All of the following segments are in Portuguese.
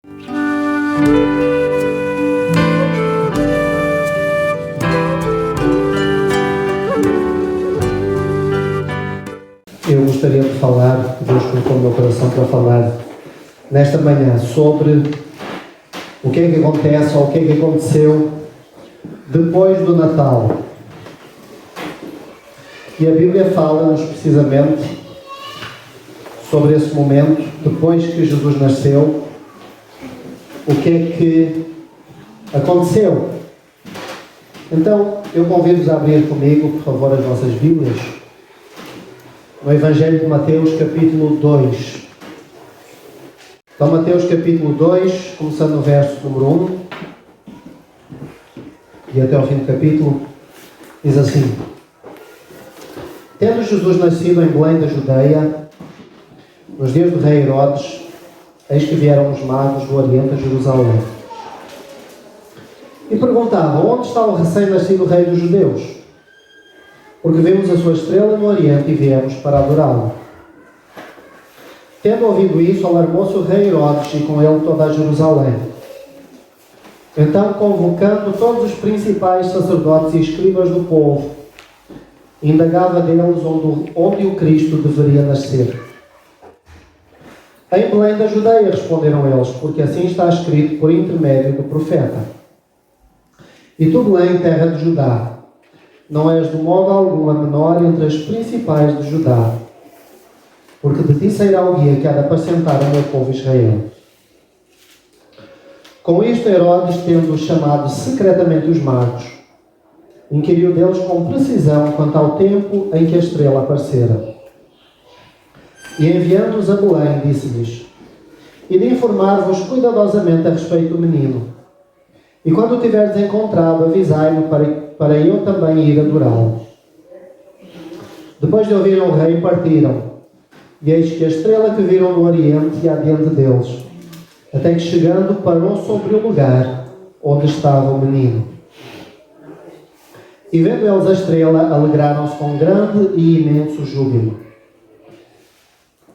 Eu gostaria de falar, Deus colocou no meu coração para falar nesta manhã sobre o que é que acontece ou o que é que aconteceu depois do Natal. E a Bíblia fala-nos precisamente sobre esse momento, depois que Jesus nasceu, o que é que aconteceu. Então, eu convido-vos a abrir comigo, por favor, as vossas Bíblias, no Evangelho de Mateus, capítulo 2. Então, Mateus, capítulo 2, começando no verso número 1, e até ao fim do capítulo, diz assim: Tendo Jesus nascido em Belém da Judeia, nos dias do rei Herodes, eis que vieram os magos do Oriente a Jerusalém. E perguntavam: onde está o recém-nascido rei dos judeus? Porque vimos a sua estrela no Oriente e viemos para adorá-lo. Tendo ouvido isso, alarmou-se o rei Herodes e com ele toda a Jerusalém. Então, convocando todos os principais sacerdotes e escribas do povo, indagava deles onde o Cristo deveria nascer. Em Belém da Judeia, responderam eles, porque assim está escrito por intermédio do profeta. E tu, Belém, terra de Judá, não és de modo algum a menor entre as principais de Judá, porque de ti sairá o guia que há de apacentar o meu povo Israel. Com isto, Herodes, tendo chamado secretamente os magos, inquiriu deles com precisão quanto ao tempo em que a estrela aparecera. E enviando-os a Belém, disse-lhes: Ide informar-vos cuidadosamente a respeito do menino. E quando o tiverdes encontrado, avisai-me para eu também ir adorá-lo. Depois de ouvirem o rei, partiram. E eis que a estrela que viram no Oriente ia adiante deles, até que chegando parou sobre o lugar onde estava o menino. E vendo eles a estrela, alegraram-se com grande e imenso júbilo.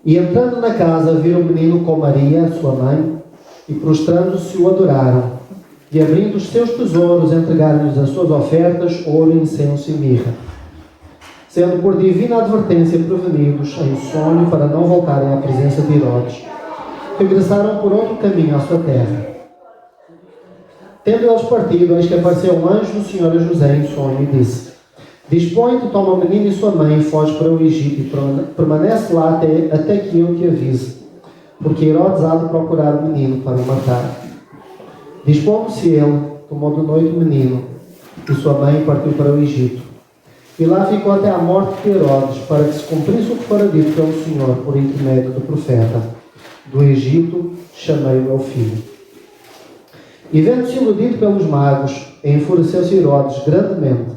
E entrando na casa, viram o menino com Maria, sua mãe, e prostrando-se o adoraram. E abrindo os seus tesouros, entregaram-lhes as suas ofertas, ouro, incenso e mirra. Sendo por divina advertência prevenidos em sonho para não voltarem à presença de Herodes, regressaram por outro caminho à sua terra. Tendo eles partido, eis que apareceu um anjo do Senhor a José em sonho e disse: Dispõe-te, toma o menino e sua mãe e foge para o Egito e permanece lá até que eu te avise, porque Herodes há de procurar o menino para o matar. Dispondo-se ele, tomou de noite o menino e sua mãe e partiu para o Egito. E lá ficou até a morte de Herodes, para que se cumprisse o que fora dito pelo Senhor por intermédio do profeta: do Egito chamei o meu filho. E vendo-se iludido pelos magos, enfureceu-se Herodes grandemente,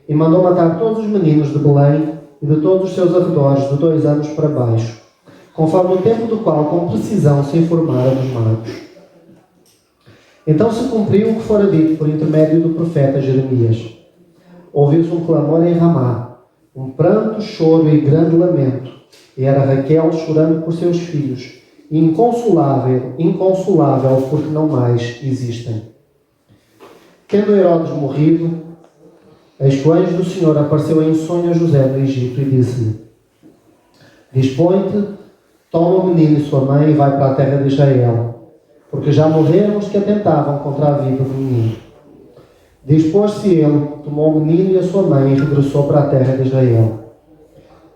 e mandou matar todos os meninos de Belém e de todos os seus arredores de 2 anos para baixo, conforme o tempo do qual com precisão se informara dos magos. Então se cumpriu o que fora dito por intermédio do profeta Jeremias. Ouviu-se um clamor em Ramá, um pranto, choro e grande lamento, e era Raquel chorando por seus filhos, inconsolável, porque não mais existem. Tendo Herodes morrido, eis que o anjo do Senhor apareceu em sonho a José no Egito e disse-lhe: Dispõe-te, toma o menino e sua mãe e vai para a terra de Israel, porque já morreram os que atentavam contra a vida do menino. Dispôs-se ele, tomou o menino e a sua mãe e regressou para a terra de Israel.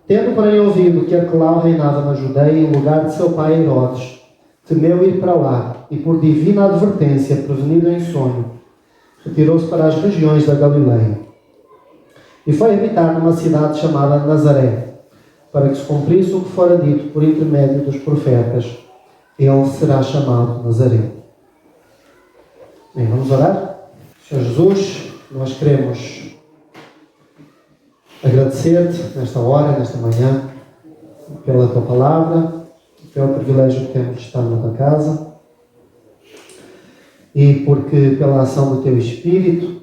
Tendo, porém, ouvido que Arquelau reinava na Judeia em lugar de seu pai Herodes, temeu ir para lá e, por divina advertência, prevenido em sonho, retirou-se para as regiões da Galileia. E foi habitar numa cidade chamada Nazaré, para que se cumprisse o que fora dito por intermédio dos profetas: ele será chamado Nazareno. Bem, vamos orar? Senhor Jesus, nós queremos agradecer-te nesta hora, nesta manhã, pela tua palavra, pelo privilégio que temos de estar na tua casa e porque pela ação do teu Espírito,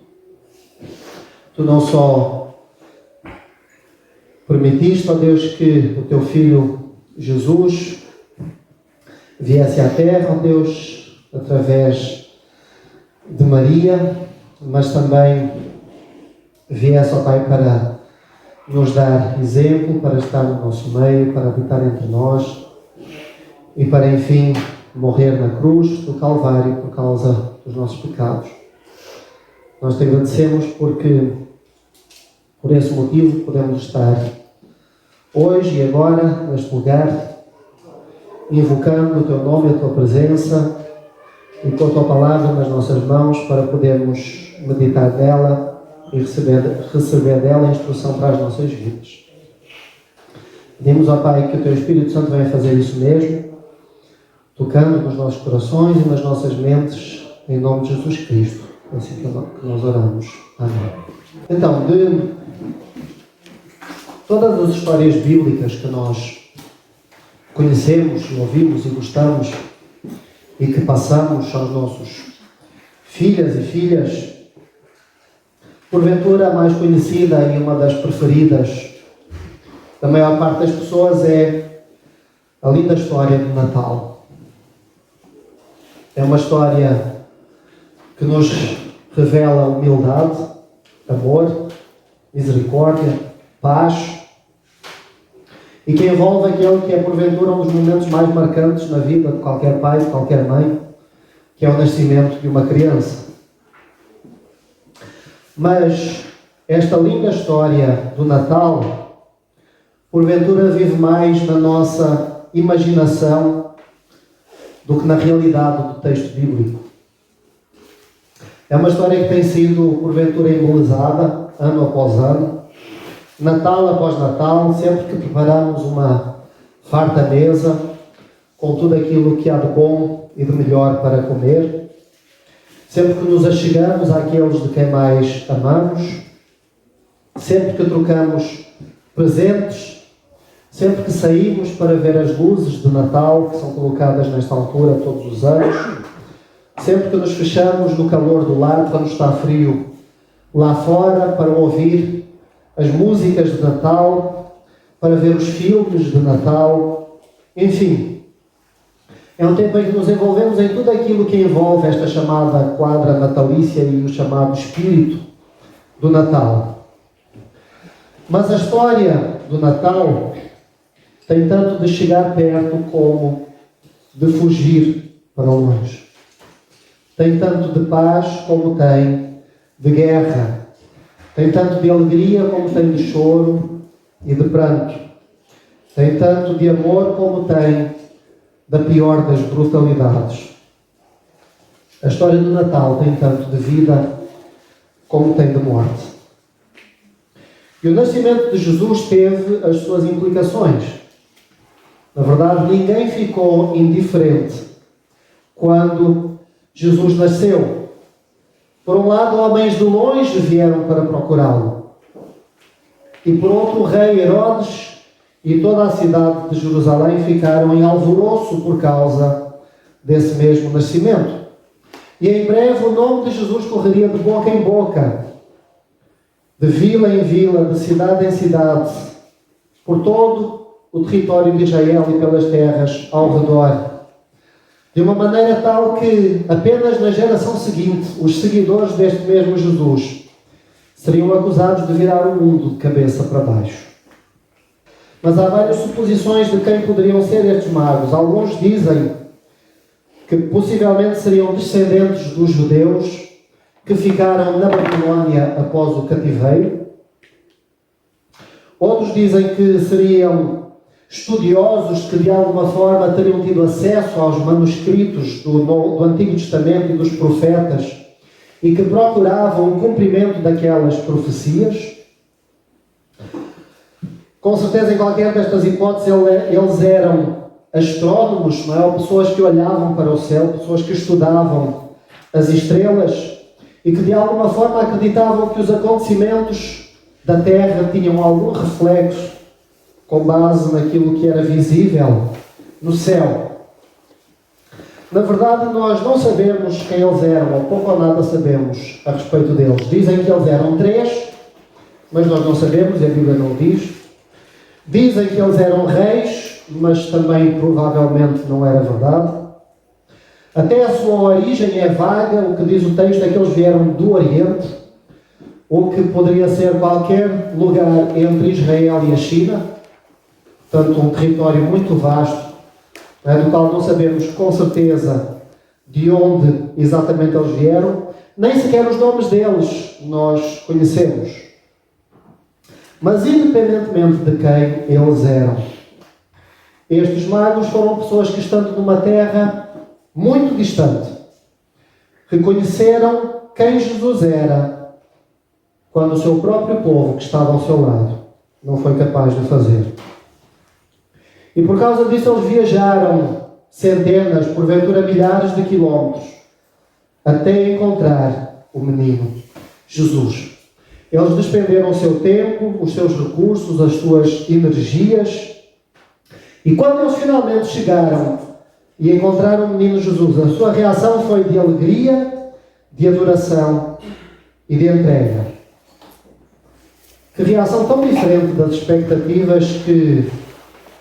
tu não só permitiste, ó Deus, que o teu Filho Jesus viesse à terra, ó Deus, através de Maria, mas também viesse, ó Pai, para nos dar exemplo, para estar no nosso meio, para habitar entre nós e para, enfim, morrer na cruz do Calvário por causa dos nossos pecados. Nós te agradecemos porque, por esse motivo, podemos estar hoje e agora neste lugar, invocando o Teu nome e a Tua presença e com a Tua palavra nas nossas mãos para podermos meditar nela e receber dela a instrução para as nossas vidas. Pedimos ao Pai que o Teu Espírito Santo venha fazer isso mesmo, tocando nos nossos corações e nas nossas mentes, em nome de Jesus Cristo. É assim que nós oramos. Amém. Então, de todas as histórias bíblicas que nós conhecemos, ouvimos e gostamos e que passamos aos nossos filhas e filhas, porventura a mais conhecida e uma das preferidas da maior parte das pessoas é a linda história do Natal. É uma história que nos revela humildade, amor, misericórdia, paz, e que envolve aquele que é porventura um dos momentos mais marcantes na vida de qualquer pai, de qualquer mãe, que é o nascimento de uma criança. Mas esta linda história do Natal, porventura vive mais na nossa imaginação do que na realidade do texto bíblico. É uma história que tem sido, porventura, embelezada, ano após ano, Natal após Natal, sempre que preparamos uma farta mesa, com tudo aquilo que há de bom e de melhor para comer, sempre que nos achegamos àqueles de quem mais amamos, sempre que trocamos presentes, sempre que saímos para ver as luzes de Natal, que são colocadas nesta altura todos os anos, sempre que nos fechamos no calor do lar, quando está frio lá fora, para ouvir as músicas de Natal, para ver os filmes de Natal, enfim. É um tempo em que nos envolvemos em tudo aquilo que envolve esta chamada quadra natalícia e o chamado espírito do Natal. Mas a história do Natal tem tanto de chegar perto como de fugir para longe. Tem tanto de paz como tem de guerra. Tem tanto de alegria como tem de choro e de pranto. Tem tanto de amor como tem da pior das brutalidades. A história do Natal tem tanto de vida como tem de morte. E o nascimento de Jesus teve as suas implicações. Na verdade, ninguém ficou indiferente quando Jesus nasceu. Por um lado, homens de longe vieram para procurá-lo. E por outro, o rei Herodes e toda a cidade de Jerusalém ficaram em alvoroço por causa desse mesmo nascimento. E em breve o nome de Jesus correria de boca em boca, de vila em vila, de cidade em cidade, por todo o território de Israel e pelas terras ao redor. De uma maneira tal que apenas na geração seguinte, os seguidores deste mesmo Jesus seriam acusados de virar o mundo de cabeça para baixo. Mas há várias suposições de quem poderiam ser estes magos. Alguns dizem que possivelmente seriam descendentes dos judeus que ficaram na Babilónia após o cativeiro. Outros dizem que seriam estudiosos que de alguma forma teriam tido acesso aos manuscritos do Antigo Testamento e dos profetas e que procuravam o cumprimento daquelas profecias. Com certeza, em qualquer destas hipóteses, eles eram astrónomos, não é? Ou pessoas que olhavam para o céu, pessoas que estudavam as estrelas e que de alguma forma acreditavam que os acontecimentos da Terra tinham algum reflexo com base naquilo que era visível no céu. Na verdade, nós não sabemos quem eles eram, ou pouco ou nada sabemos a respeito deles. Dizem que eles eram 3, mas nós não sabemos, e a Bíblia não diz. Dizem que eles eram reis, mas também provavelmente não era verdade. Até a sua origem é vaga. O que diz o texto é que eles vieram do Oriente, ou que poderia ser qualquer lugar entre Israel e a China, portanto um território muito vasto, do qual não sabemos com certeza de onde exatamente eles vieram, nem sequer os nomes deles nós conhecemos. Mas independentemente de quem eles eram, estes magos foram pessoas que, estando numa terra muito distante, reconheceram quem Jesus era, quando o seu próprio povo, que estava ao seu lado, não foi capaz de fazer. E por causa disso eles viajaram centenas, porventura milhares de quilómetros, até encontrar o menino Jesus. Eles despenderam o seu tempo, os seus recursos, as suas energias, e quando eles finalmente chegaram e encontraram o menino Jesus, a sua reação foi de alegria, de adoração e de entrega. Que reação tão diferente das expectativas que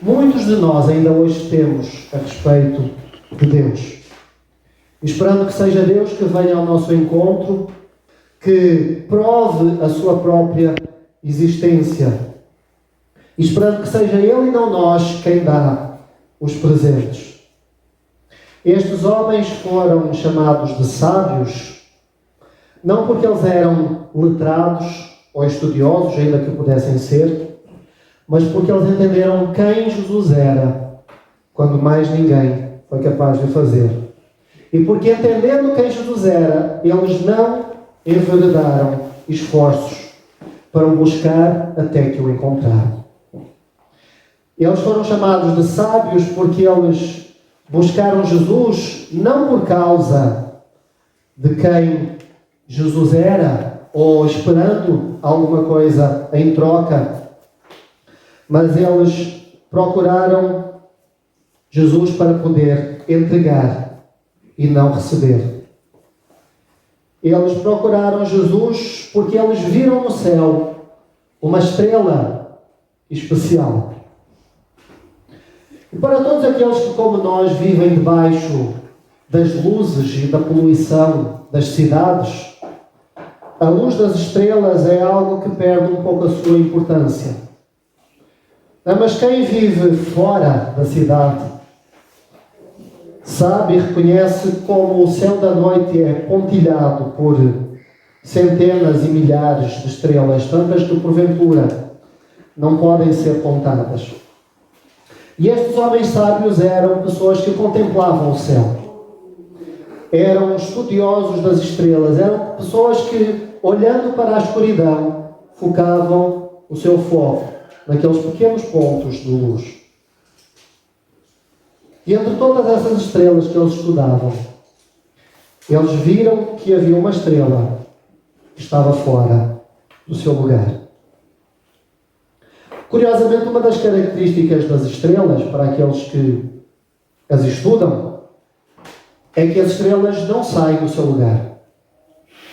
muitos de nós ainda hoje temos a respeito de Deus. Esperando que seja Deus que venha ao nosso encontro, que prove a sua própria existência. E esperando que seja Ele e não nós quem dá os presentes. Estes homens foram chamados de sábios, não porque eles eram letrados ou estudiosos, ainda que pudessem ser, mas porque eles entenderam quem Jesus era, quando mais ninguém foi capaz de fazer. E porque, entendendo quem Jesus era, eles não enveredaram esforços para o buscar até que o encontraram. Eles foram chamados de sábios porque eles buscaram Jesus não por causa de quem Jesus era, ou esperando alguma coisa em troca, mas eles procuraram Jesus para poder entregar e não receber. Eles procuraram Jesus porque eles viram no céu uma estrela especial. E para todos aqueles que, como nós, vivem debaixo das luzes e da poluição das cidades, a luz das estrelas é algo que perde um pouco a sua importância. Mas quem vive fora da cidade sabe e reconhece como o céu da noite é pontilhado por centenas e milhares de estrelas, tantas que porventura não podem ser contadas. E estes homens sábios eram pessoas que contemplavam o céu. Eram estudiosos das estrelas, eram pessoas que, olhando para a escuridão, focavam o seu foco naqueles pequenos pontos de luz. E entre todas essas estrelas que eles estudavam, eles viram que havia uma estrela que estava fora do seu lugar. Curiosamente, uma das características das estrelas, para aqueles que as estudam, é que as estrelas não saem do seu lugar.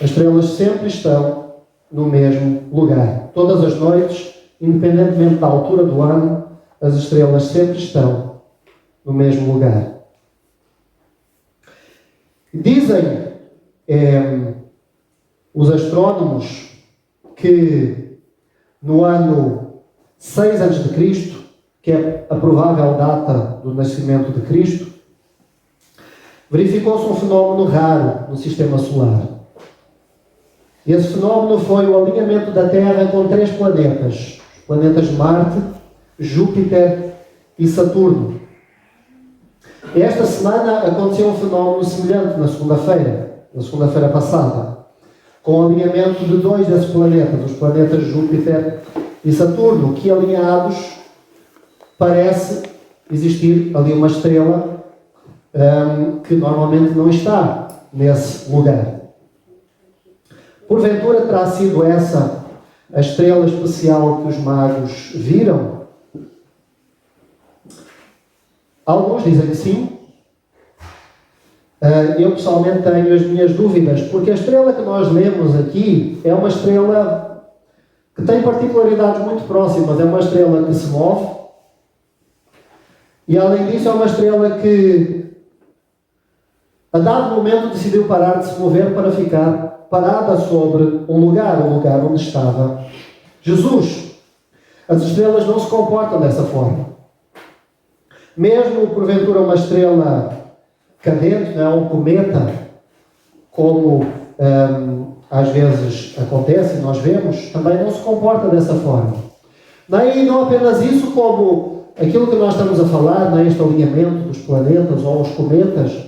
As estrelas sempre estão no mesmo lugar. Todas as noites, independentemente da altura do ano, as estrelas sempre estão no mesmo lugar. Dizem os astrónomos que no ano 6 a.C., que é a provável data do nascimento de Cristo, verificou-se um fenómeno raro no Sistema Solar. Esse fenómeno foi o alinhamento da Terra com 3 planetas. Os planetas Marte, Júpiter e Saturno. Esta semana aconteceu um fenómeno semelhante na segunda-feira passada, com o alinhamento de 2 desses planetas, os planetas Júpiter e Saturno, que alinhados parece existir ali uma estrela que normalmente não está nesse lugar. Porventura terá sido essa a estrela especial que os magos viram? Alguns dizem que sim. Eu pessoalmente tenho as minhas dúvidas, porque a estrela que nós lemos aqui é uma estrela que tem particularidades muito próximas. É uma estrela que se move e, além disso, é uma estrela que a dado momento decidiu parar de se mover para ficar parada sobre um lugar onde estava Jesus. As estrelas não se comportam dessa forma. Mesmo porventura uma estrela cadente, não é? Um cometa, como às vezes acontece e nós vemos, também não se comporta dessa forma. Nem não apenas isso, como aquilo que nós estamos a falar, este alinhamento dos planetas ou os cometas,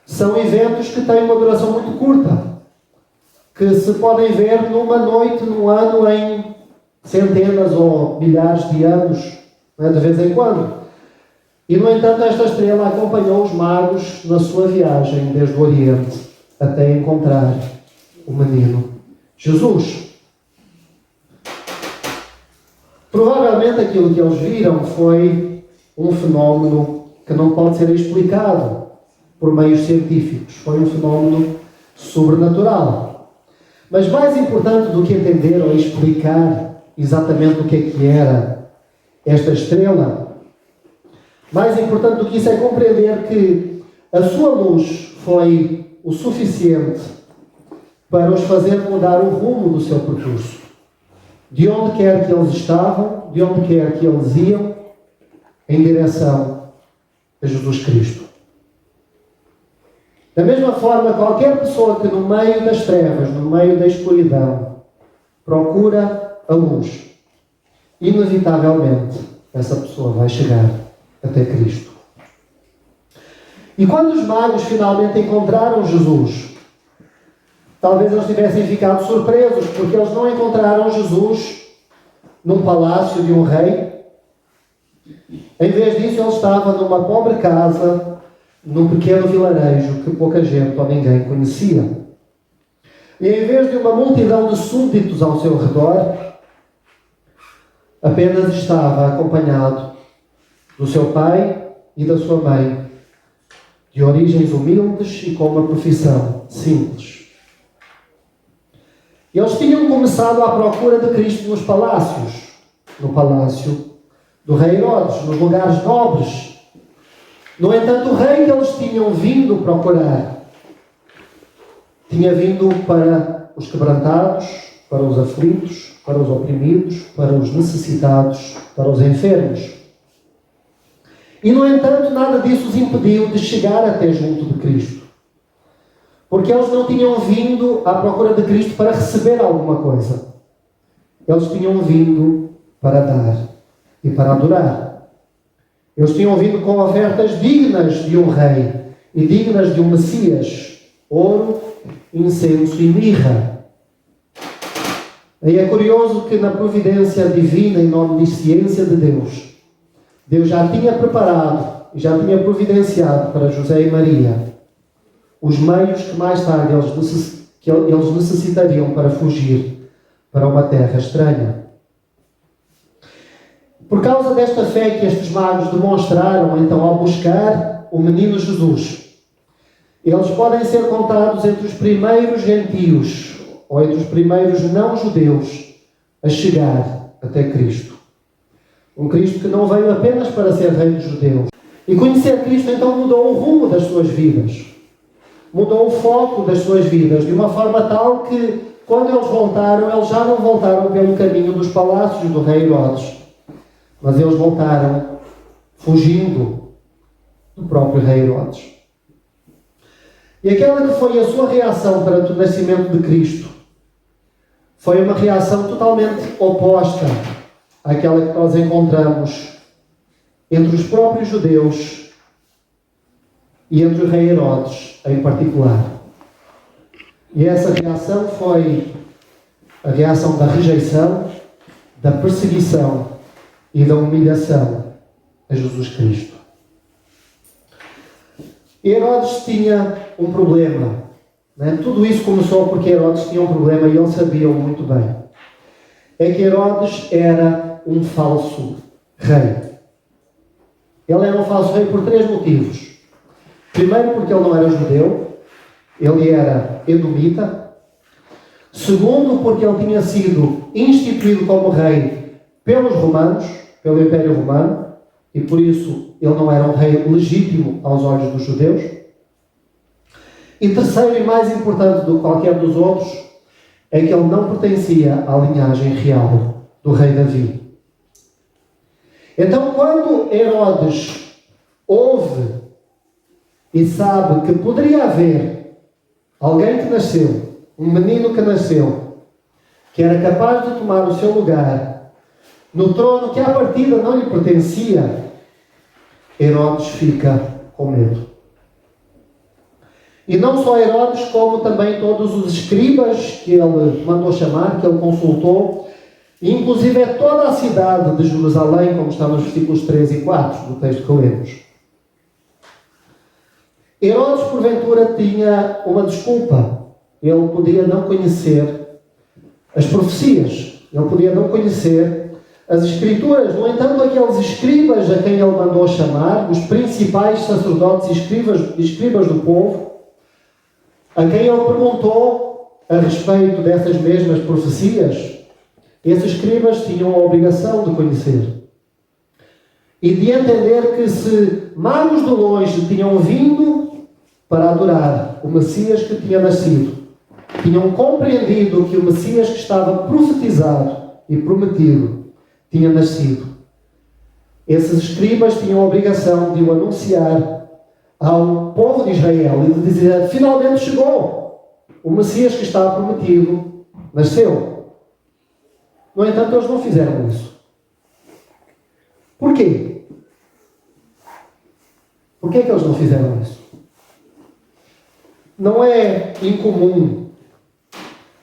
são eventos que têm uma duração muito curta, que se podem ver numa noite, num ano, em centenas ou milhares de anos, de vez em quando. E, no entanto, esta estrela acompanhou os magos na sua viagem desde o Oriente até encontrar o menino Jesus. Provavelmente aquilo que eles viram foi um fenómeno que não pode ser explicado por meios científicos. Foi um fenómeno sobrenatural. Mas mais importante do que entender ou explicar exatamente o que era esta estrela, mais importante do que isso é compreender que a sua luz foi o suficiente para os fazer mudar o rumo do seu percurso. De onde quer que eles estavam, de onde quer que eles iam, em direção a Jesus Cristo. Da mesma forma, qualquer pessoa que no meio das trevas, no meio da escuridão, procura a luz, inevitavelmente essa pessoa vai chegar até Cristo. E quando os magos finalmente encontraram Jesus, talvez eles tivessem ficado surpresos, porque eles não encontraram Jesus num palácio de um rei. Em vez disso, ele estava numa pobre casa, num pequeno vilarejo que pouca gente ou ninguém conhecia. E em vez de uma multidão de súbditos ao seu redor, apenas estava acompanhado do seu pai e da sua mãe, de origens humildes e com uma profissão simples. Eles tinham começado à procura de Cristo nos palácios, no palácio do rei Herodes, nos lugares nobres. No entanto, o rei que eles tinham vindo procurar tinha vindo para os quebrantados, para os aflitos, para os oprimidos, para os necessitados, para os enfermos. E, no entanto, nada disso os impediu de chegar até junto de Cristo. Porque eles não tinham vindo à procura de Cristo para receber alguma coisa. Eles tinham vindo para dar e para adorar. Eles tinham vindo com ofertas dignas de um rei e dignas de um Messias: ouro, incenso e mirra. E é curioso que na providência divina, em nome de ciência de Deus, Deus já tinha preparado e já tinha providenciado para José e Maria os meios que mais tarde eles necessitariam para fugir para uma terra estranha. Por causa desta fé que estes magos demonstraram, então, ao buscar o menino Jesus, eles podem ser contados entre os primeiros gentios, ou entre os primeiros não-judeus, a chegar até Cristo. Um Cristo que não veio apenas para ser rei dos judeus. E conhecer Cristo, então, mudou o rumo das suas vidas. Mudou o foco das suas vidas, de uma forma tal que, quando eles voltaram, eles já não voltaram pelo caminho dos palácios do rei Herodes, mas eles voltaram fugindo do próprio rei Herodes. E aquela que foi a sua reação perante o nascimento de Cristo foi uma reação totalmente oposta àquela que nós encontramos entre os próprios judeus e entre o rei Herodes em particular. E essa reação foi a reação da rejeição, da perseguição e da humilhação a Jesus Cristo. Herodes tinha um problema. Tudo isso começou porque Herodes tinha um problema e ele sabia muito bem. É que Herodes era um falso rei. Ele era um falso rei por 3 motivos. Primeiro, porque ele não era judeu, ele era edomita. Segundo, porque ele tinha sido instituído como rei pelos romanos, pelo Império Romano, e por isso ele não era um rei legítimo aos olhos dos judeus. E terceiro e mais importante do que qualquer dos outros, é que ele não pertencia à linhagem real do rei Davi. Então, quando Herodes ouve e sabe que poderia haver alguém que nasceu, um menino que nasceu, que era capaz de tomar o seu lugar no trono que à partida não lhe pertencia, Herodes fica com medo. E não só Herodes, como também todos os escribas que ele mandou chamar, que ele consultou, inclusive toda a cidade de Jerusalém, como está nos versículos 3 e 4 do texto que lemos. Herodes, porventura, tinha uma desculpa. Ele podia não conhecer as profecias. Ele podia não conhecer as Escrituras. No entanto, aqueles escribas a quem ele mandou chamar, os principais sacerdotes e escribas do povo, a quem ele perguntou a respeito dessas mesmas profecias, esses escribas tinham a obrigação de conhecer. E de entender que se magos de longe tinham vindo para adorar o Messias que tinha nascido, tinham compreendido que o Messias que estava profetizado e prometido tinha nascido, esses escribas tinham a obrigação de o anunciar ao povo de Israel e de dizer: finalmente chegou, o Messias que estava prometido nasceu. No entanto, eles não fizeram isso. Porquê? Porquê que eles não fizeram isso? Não é incomum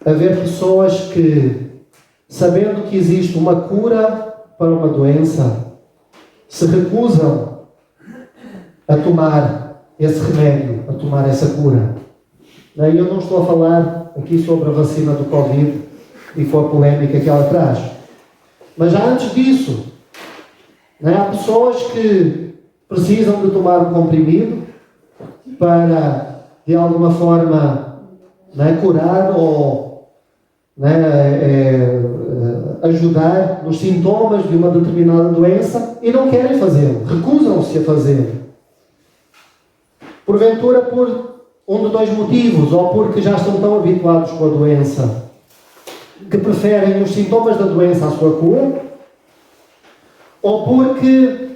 haver pessoas que, sabendo que existe uma cura para uma doença, se recusam a tomar esse remédio, a tomar essa cura. E eu não estou a falar aqui sobre a vacina do Covid e com a polémica que ela traz. Mas já antes disso, há pessoas que precisam de tomar um comprimido para, de alguma forma, curar ou ajudar nos sintomas de uma determinada doença e não querem fazê-lo, recusam-se a fazê-lo. Porventura por um de dois motivos, ou porque já estão tão habituados com a doença que preferem os sintomas da doença à sua cura, ou porque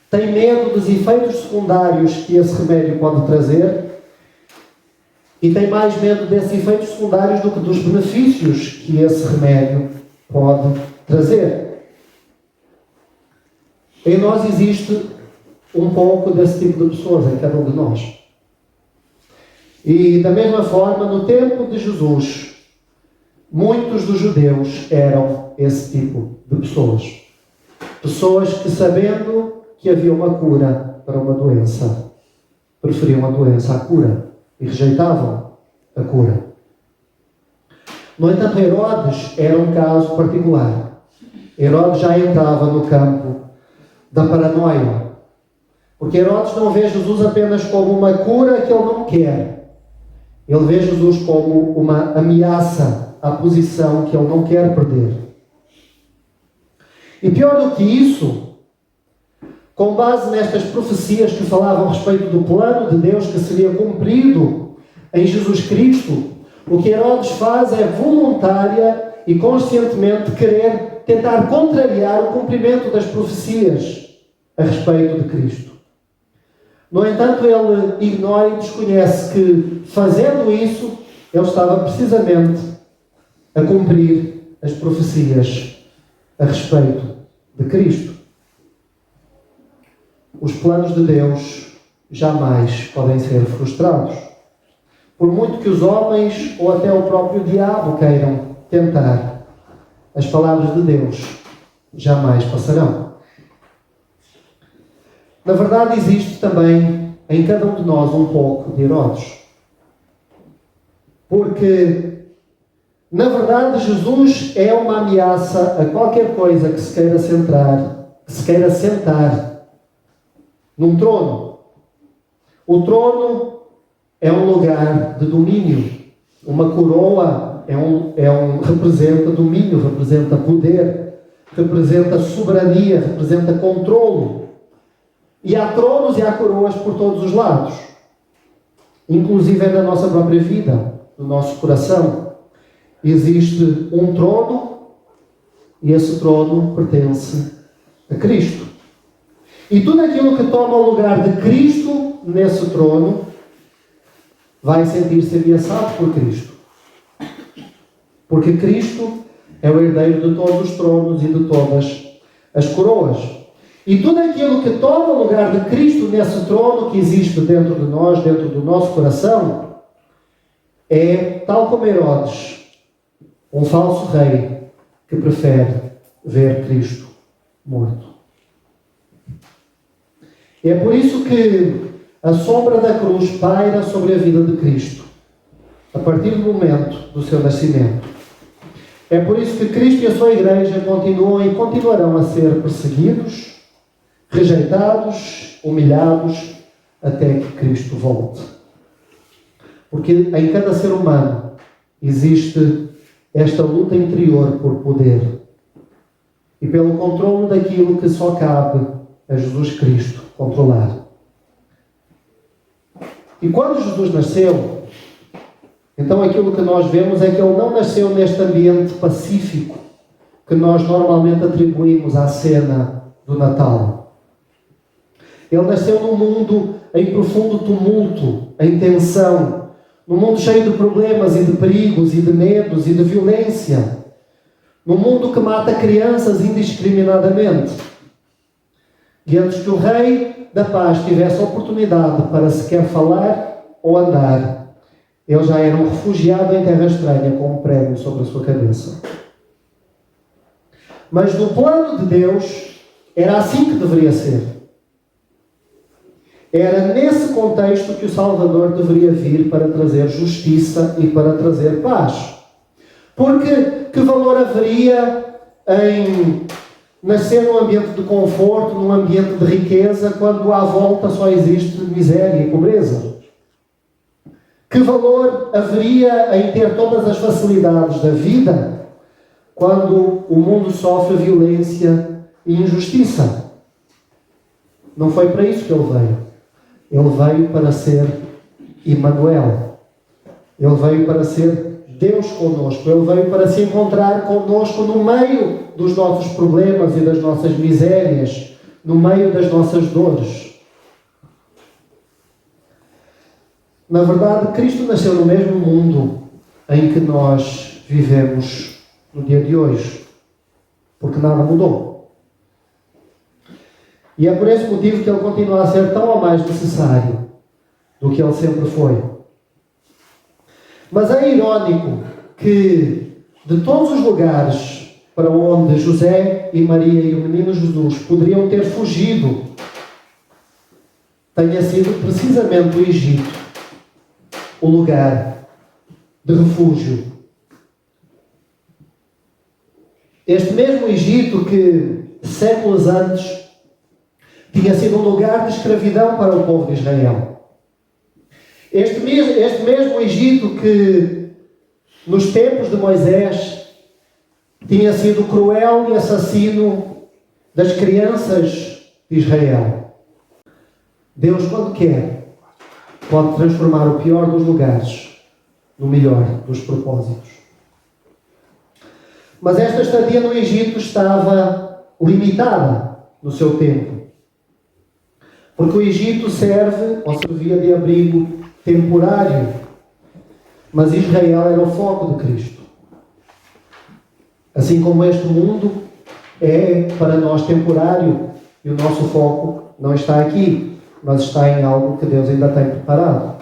têm medo dos efeitos secundários que esse remédio pode trazer e têm mais medo desses efeitos secundários do que dos benefícios que esse remédio pode trazer. Em nós existe um pouco desse tipo de pessoas, em cada um de nós. E da mesma forma, no tempo de Jesus, muitos dos judeus eram esse tipo de pessoas. Pessoas que, sabendo que havia uma cura para uma doença, preferiam a doença à cura e rejeitavam a cura. No entanto, Herodes era um caso particular. Herodes já entrava no campo da paranoia. Porque Herodes não vê Jesus apenas como uma cura que ele não quer. Ele vê Jesus como uma ameaça à posição que ele não quer perder. E pior do que isso, com base nestas profecias que falavam a respeito do plano de Deus que seria cumprido em Jesus Cristo, o que Herodes faz é voluntária e conscientemente querer tentar contrariar o cumprimento das profecias a respeito de Cristo. No entanto, ele ignora e desconhece que, fazendo isso, ele estava precisamente a cumprir as profecias a respeito de Cristo. Os planos de Deus jamais podem ser frustrados. Por muito que os homens ou até o próprio diabo queiram tentar, as palavras de Deus jamais passarão. Na verdade, existe também em cada um de nós um pouco de Herodes. Porque, na verdade, Jesus é uma ameaça a qualquer coisa que se queira sentar num trono. O trono é um lugar de domínio. Uma coroa representa domínio, representa poder, representa soberania, representa controlo. E há tronos e há coroas por todos os lados. inclusive é na nossa própria vida, no nosso coração. Existe um trono e esse trono pertence a Cristo. E tudo aquilo que toma o lugar de Cristo nesse trono vai sentir-se ameaçado por Cristo. Porque Cristo é o herdeiro de todos os tronos e de todas as coroas. E tudo aquilo que toma o lugar de Cristo nesse trono que existe dentro de nós, dentro do nosso coração, é, tal como Herodes, um falso rei que prefere ver Cristo morto. É por isso que a sombra da cruz paira sobre a vida de Cristo, a partir do momento do seu nascimento. É por isso que Cristo e a sua Igreja continuam e continuarão a ser perseguidos, rejeitados, humilhados, até que Cristo volte. Porque em cada ser humano existe esta luta interior por poder e pelo controle daquilo que só cabe a Jesus Cristo controlar. E quando Jesus nasceu, então aquilo que nós vemos é que ele não nasceu neste ambiente pacífico que nós normalmente atribuímos à cena do Natal. Ele nasceu num mundo em profundo tumulto, em tensão, num mundo cheio de problemas e de perigos e de medos e de violência, num mundo que mata crianças indiscriminadamente. E antes que o Rei da Paz tivesse oportunidade para sequer falar ou andar, ele já era um refugiado em terra estranha com um prémio sobre a sua cabeça. Mas no plano de Deus, era assim que deveria ser. Era nesse contexto que o Salvador deveria vir para trazer justiça e para trazer paz. Porque que valor haveria em nascer num ambiente de conforto, num ambiente de riqueza, quando à volta só existe miséria e pobreza? Que valor haveria em ter todas as facilidades da vida, quando o mundo sofre violência e injustiça? Não foi para isso que ele veio. Ele veio para ser Emmanuel. Ele veio para ser Deus conosco. Ele veio para se encontrar conosco no meio dos nossos problemas e das nossas misérias, no meio das nossas dores. Na verdade, Cristo nasceu no mesmo mundo em que nós vivemos no dia de hoje, porque nada mudou. E é por esse motivo que ele continua a ser tão ou mais necessário do que ele sempre foi. Mas é irónico que de todos os lugares para onde José e Maria e o menino Jesus poderiam ter fugido, tenha sido precisamente o Egito o lugar de refúgio. Este mesmo Egito que séculos antes tinha sido um lugar de escravidão para o povo de Israel. Este mesmo Egito que, nos tempos de Moisés, tinha sido cruel e assassino das crianças de Israel. Deus, quando quer, pode transformar o pior dos lugares no melhor dos propósitos. Mas esta estadia no Egito estava limitada no seu tempo. Porque o Egito serve ou servia de abrigo temporário. Mas Israel era o foco de Cristo. Assim como este mundo é para nós temporário e o nosso foco não está aqui, mas está em algo que Deus ainda tem preparado.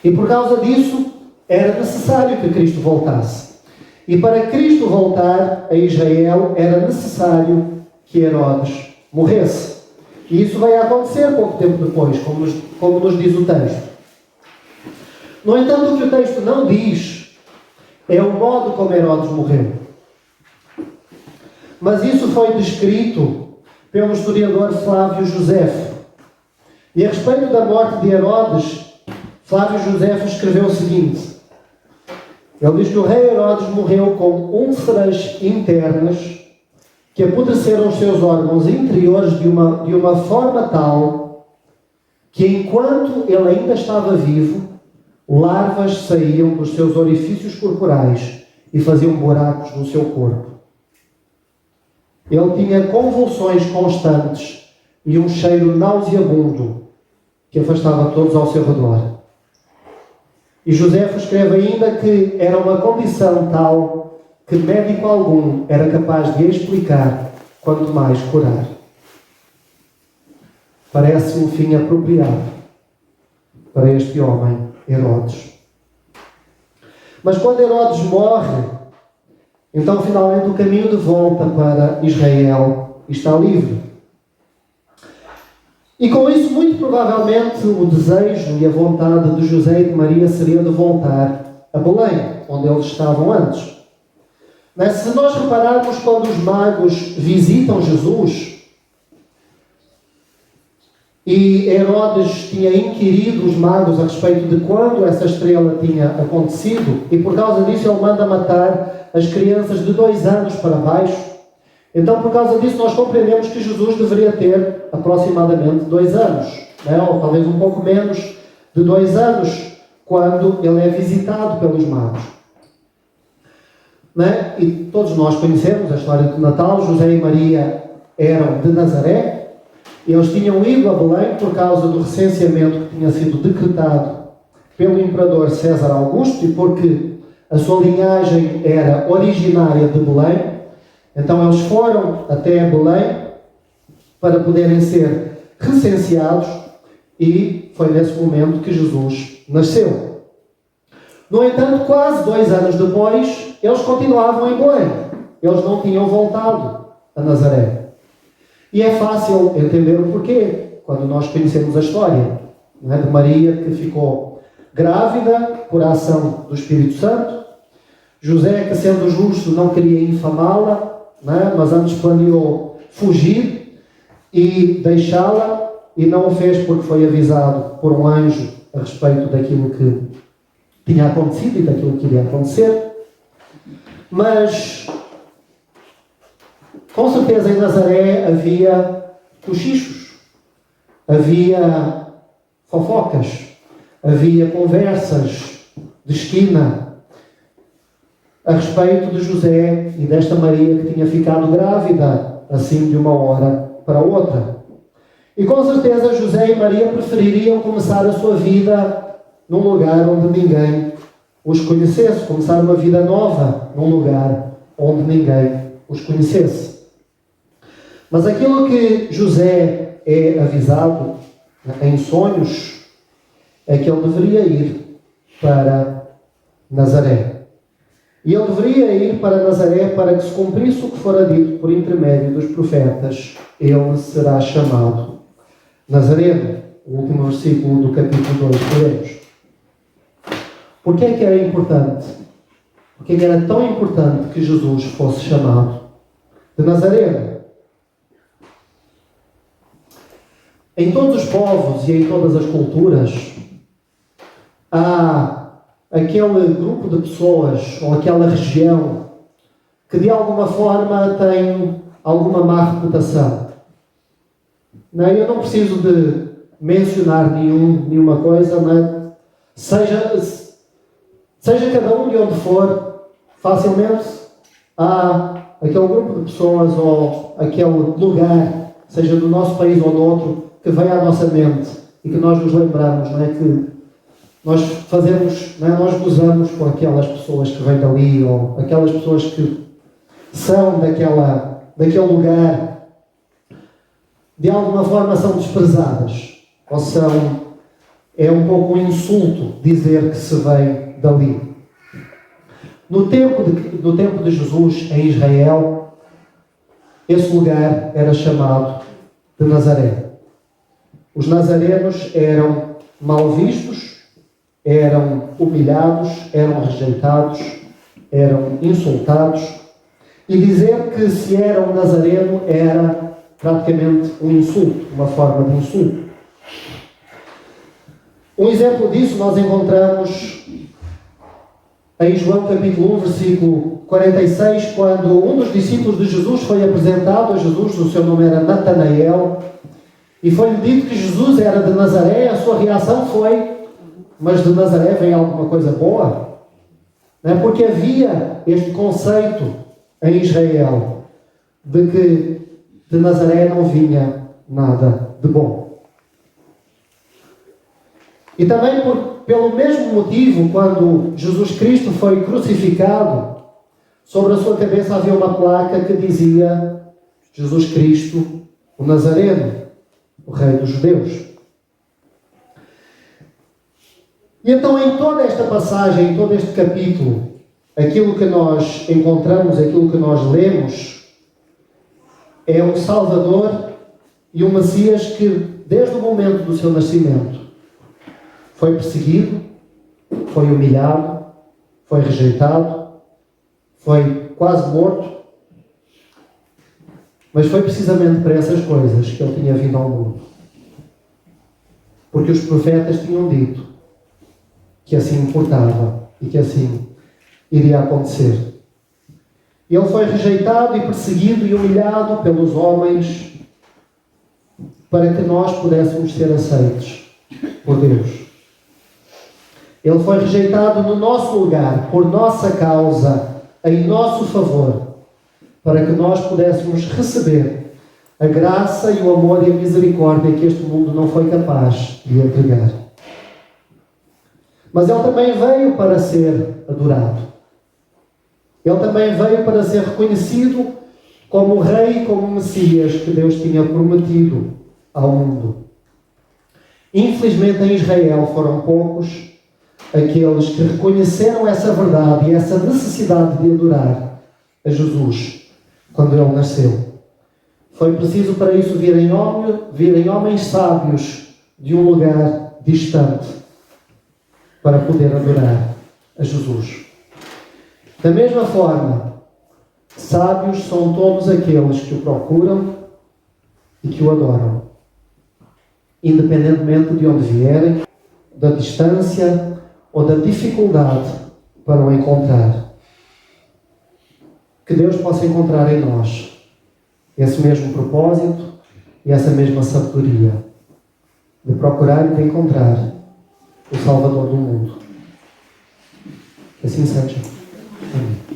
E por causa disso, era necessário que Cristo voltasse. E para Cristo voltar a Israel, era necessário que Herodes morresse. E isso vai acontecer pouco tempo depois, como nos diz o texto. No entanto, o que o texto não diz é o modo como Herodes morreu. Mas isso foi descrito pelo historiador Flávio Josefo. E a respeito da morte de Herodes, Flávio Josefo escreveu o seguinte. Ele diz que o rei Herodes morreu com úlceras internas que apodreceram os seus órgãos interiores de uma forma tal que enquanto ele ainda estava vivo, larvas saíam dos seus orifícios corporais e faziam buracos no seu corpo. Ele tinha convulsões constantes e um cheiro nauseabundo que afastava todos ao seu redor. E Joséfo escreve ainda que era uma condição tal que médico algum era capaz de explicar, quanto mais curar. Parece um fim apropriado para este homem, Herodes. Mas quando Herodes morre, então finalmente o caminho de volta para Israel está livre. E com isso, muito provavelmente, o desejo e a vontade de José e de Maria seria de voltar a Belém, onde eles estavam antes. Mas se nós repararmos quando os magos visitam Jesus, e Herodes tinha inquirido os magos a respeito de quando essa estrela tinha acontecido, e por causa disso ele manda matar as crianças de 2 anos para baixo. Então, por causa disso, nós compreendemos que Jesus deveria ter aproximadamente 2 anos, né? Ou talvez um pouco menos de 2 anos, quando ele é visitado pelos magos. Né? E todos nós conhecemos a história do Natal. José e Maria eram de Nazaré. Eles tinham ido a Belém por causa do recenseamento que tinha sido decretado pelo imperador César Augusto e porque a sua linhagem era originária de Belém. Então eles foram até Belém para poderem ser recenseados e foi nesse momento que Jesus nasceu. No entanto, quase 2 anos depois, eles continuavam em Belém. Eles não tinham voltado a Nazaré. E é fácil entender o porquê, quando nós conhecemos a história, não é? De Maria, que ficou grávida por ação do Espírito Santo. José, que sendo justo, não queria infamá-la, não é? Mas antes planeou fugir e deixá-la, e não o fez porque foi avisado por um anjo a respeito daquilo que tinha acontecido e daquilo que iria acontecer. Mas com certeza em Nazaré havia cochichos, havia fofocas, havia conversas de esquina a respeito de José e desta Maria que tinha ficado grávida assim de uma hora para outra. E com certeza José e Maria prefeririam começar a sua vida num lugar onde ninguém os conhecesse, começar uma vida nova num lugar onde ninguém os conhecesse. Mas aquilo que José é avisado em sonhos é que ele deveria ir para Nazaré. E ele deveria ir para Nazaré para que se cumprisse o que fora dito por intermédio dos profetas. Ele será chamado Nazareno. O último versículo do capítulo 2 que lemos. Porquê é que era importante? Porquê é que era tão importante que Jesus fosse chamado de Nazareno? Em todos os povos e em todas as culturas, há aquele grupo de pessoas ou aquela região que de alguma forma tem alguma má reputação. Eu não preciso de mencionar nenhuma coisa, mas seja cada um de onde for, facilmente há aquele grupo de pessoas ou aquele lugar, seja do nosso país ou do outro, que vem à nossa mente e que nós nos lembramos, que nós fazemos, nós gozamos com aquelas pessoas que vêm dali ou aquelas pessoas que são daquele lugar, de alguma forma são desprezadas ou é um pouco um insulto dizer que se vem dali. No tempo de Jesus em Israel, esse lugar era chamado de Nazaré. Os nazarenos eram mal vistos, eram humilhados, eram rejeitados, eram insultados. E dizer que se era um nazareno era praticamente um insulto, uma forma de insulto. Um exemplo disso nós encontramos em João capítulo 1, versículo 46, quando um dos discípulos de Jesus foi apresentado a Jesus, o seu nome era Natanael, e foi-lhe dito que Jesus era de Nazaré, a sua reação foi: mas de Nazaré vem alguma coisa boa? Não é? Porque havia este conceito em Israel de que de Nazaré não vinha nada de bom. E também pelo mesmo motivo, quando Jesus Cristo foi crucificado, sobre a sua cabeça havia uma placa que dizia: Jesus Cristo, o Nazareno, o Rei dos Judeus. E então, em toda esta passagem, em todo este capítulo, aquilo que nós encontramos, aquilo que nós lemos, é um Salvador e um Messias que, desde o momento do seu nascimento, foi perseguido, foi humilhado, foi rejeitado, foi quase morto, mas foi precisamente para essas coisas que ele tinha vindo ao mundo. Porque os profetas tinham dito que assim importava e que assim iria acontecer. Ele foi rejeitado e perseguido e humilhado pelos homens para que nós pudéssemos ser aceitos por Deus. Ele foi rejeitado no nosso lugar, por nossa causa, em nosso favor, para que nós pudéssemos receber a graça e o amor e a misericórdia que este mundo não foi capaz de entregar. Mas Ele também veio para ser adorado. Ele também veio para ser reconhecido como o Rei e como o Messias que Deus tinha prometido ao mundo. Infelizmente, em Israel foram poucos aqueles que reconheceram essa verdade e essa necessidade de adorar a Jesus quando Ele nasceu. Foi preciso para isso virem homens sábios de um lugar distante para poder adorar a Jesus. Da mesma forma, sábios são todos aqueles que o procuram e que o adoram, independentemente de onde vierem, da distância ou da dificuldade para o encontrar. Que Deus possa encontrar em nós esse mesmo propósito e essa mesma sabedoria de procurar e de encontrar o Salvador do mundo. Que assim seja. Amém.